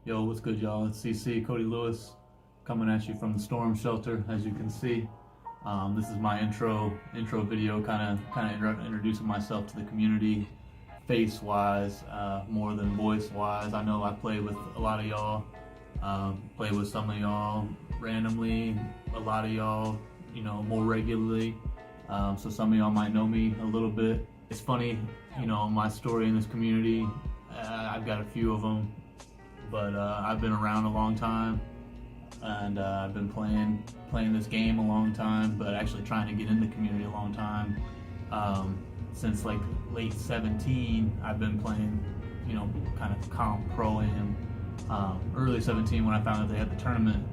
Yo, what's good, y'all? It's CC, Cody Lewis, coming at you from the storm shelter, as you can see. This is my intro video, kind of introducing myself to the community, face-wise, more than voice-wise. I know I play with a lot of y'all, play with some of y'all randomly, a lot of y'all, more regularly. So some of y'all might know me a little bit. It's funny, my story in this community. I've got a few of them. But I've been around a long time, and I've been playing this game a long time, but actually trying to get in the community a long time. Since like late 17, I've been playing, kind of comp pro-am. Early 17, when I found out they had the tournament,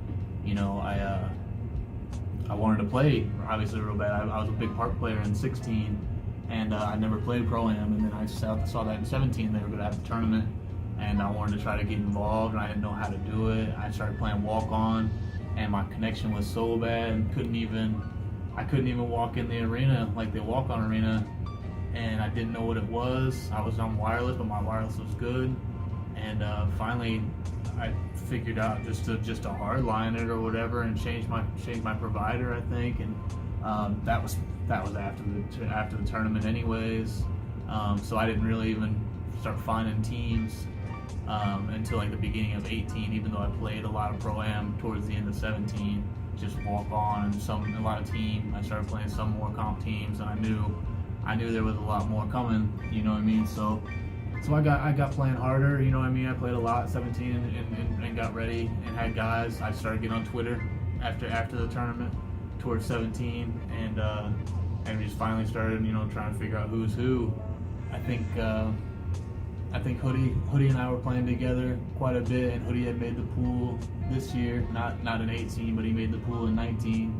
I wanted to play, obviously real bad. I was a big part player in 16, and I never played pro-am, and then I saw that in 17 they were going to have the tournament. And I wanted to try to get involved, and I didn't know how to do it. I started playing walk-on, and my connection was so bad, and I couldn't even walk in the arena, like the walk-on arena, and I didn't know what it was. I was on wireless, but my wireless was good, and finally I figured out just to hardline it or whatever, and change my provider, I think, and that was after the tournament, anyways. So I didn't really even start finding teams until like the beginning of 18, even though I played a lot of pro-am towards the end of 17, just walk on and a lot of team. I started playing some more comp teams, and I knew there was a lot more coming, you know what I mean? So I got playing harder, you know what I mean? I played a lot at 17 and got ready and had guys. I started getting on Twitter after the tournament towards 17, and we just finally started, trying to figure out who's who. I think Hoodie and I were playing together quite a bit, and Hoodie had made the pool this year, not in 18, but he made the pool in 19.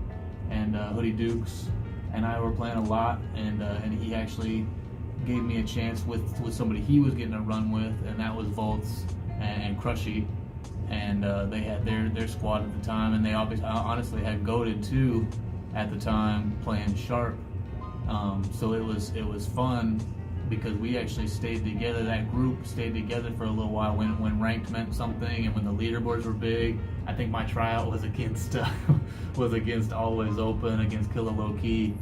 And Hoodie Dukes and I were playing a lot, and he actually gave me a chance with somebody he was getting a run with, and that was Volts and Crushy, and they had their squad at the time, and they honestly had Goated too at the time playing Sharp. So it was fun, because we actually stayed together. That group stayed together for a little while when ranked meant something, and when the leaderboards were big. I think my tryout was against Always Open, against Killer Low Key,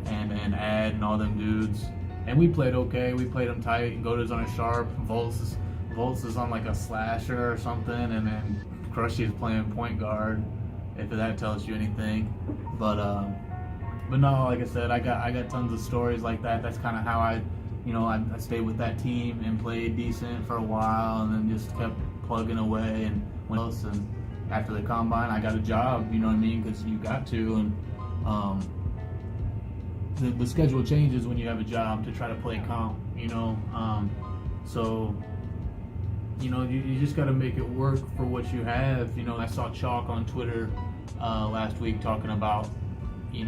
and Ad and all them dudes. And we played okay. We played them tight. And Goda's on a Sharp. Volts is on like a slasher or something, and then Crushy is playing point guard, if that tells you anything. But no, like I said, I got tons of stories like that. That's kind of how I stayed with that team and played decent for a while, and then just kept plugging away. And after the combine, I got a job, you know what I mean? Because you got to, and the schedule changes when you have a job to try to play comp, so you just got to make it work for what you have. I saw Chalk on Twitter last week talking about, he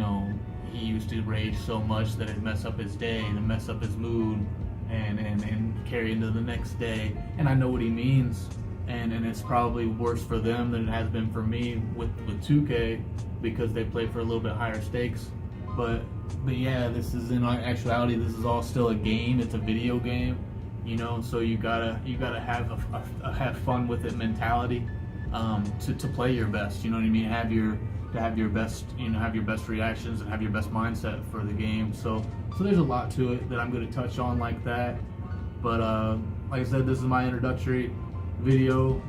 used to rage so much that it mess up his day and mess up his mood and carry into the next day. And I know what he means, and it's probably worse for them than it has been for me with 2K, because they play for a little bit higher stakes. But yeah, this is, in actuality, this is all still a game. It's a video game, so you gotta have fun with it mentality, to play your best, you know what I mean? Have your best, have your best reactions and have your best mindset for the game. So there's a lot to it that I'm going to touch on like that. But like I said, this is my introductory video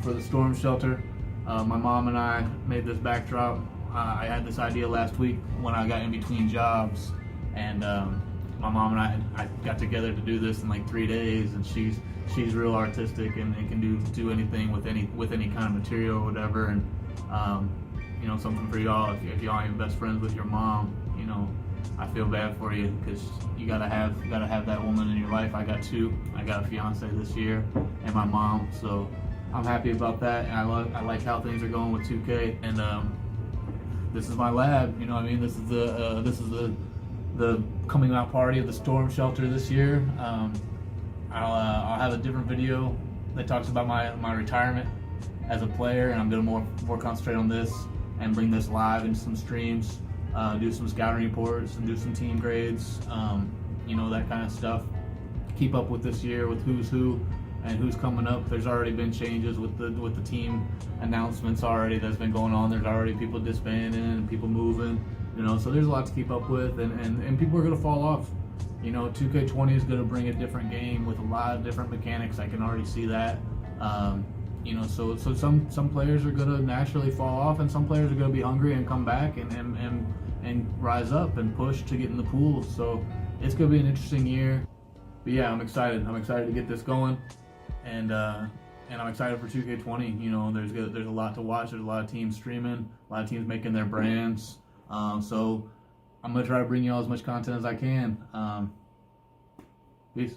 for the storm shelter. My mom and I made this backdrop. I had this idea last week when I got in between jobs, and my mom and I got together to do this in like 3 days. And she's real artistic and can do anything with any kind of material or whatever. And something for y'all, if y'all ain't best friends with your mom, I feel bad for you, because you gotta have that woman in your life. I got two. I got a fiance this year and my mom, so I'm happy about that. And I like how things are going with 2K. And this is my lab. This is the coming out party of the storm shelter this year. I'll have a different video that talks about my retirement as a player, and I'm gonna more concentrate on this and bring this live into some streams, do some scouting reports and do some team grades, that kind of stuff. Keep up with this year with who's who, and who's coming up. There's already been changes with the team announcements already that's been going on. There's already people disbanding and people moving, so there's a lot to keep up with, and people are going to fall off. 2K20 is going to bring a different game with a lot of different mechanics. I can already see that. So some players are going to naturally fall off, and some players are going to be hungry and come back and rise up and push to get in the pool. So it's going to be an interesting year. But yeah, I'm excited. I'm excited to get this going, and I'm excited for 2K20. There's a lot to watch. There's a lot of teams streaming, a lot of teams making their brands. So I'm gonna try to bring you all as much content as I can. Peace.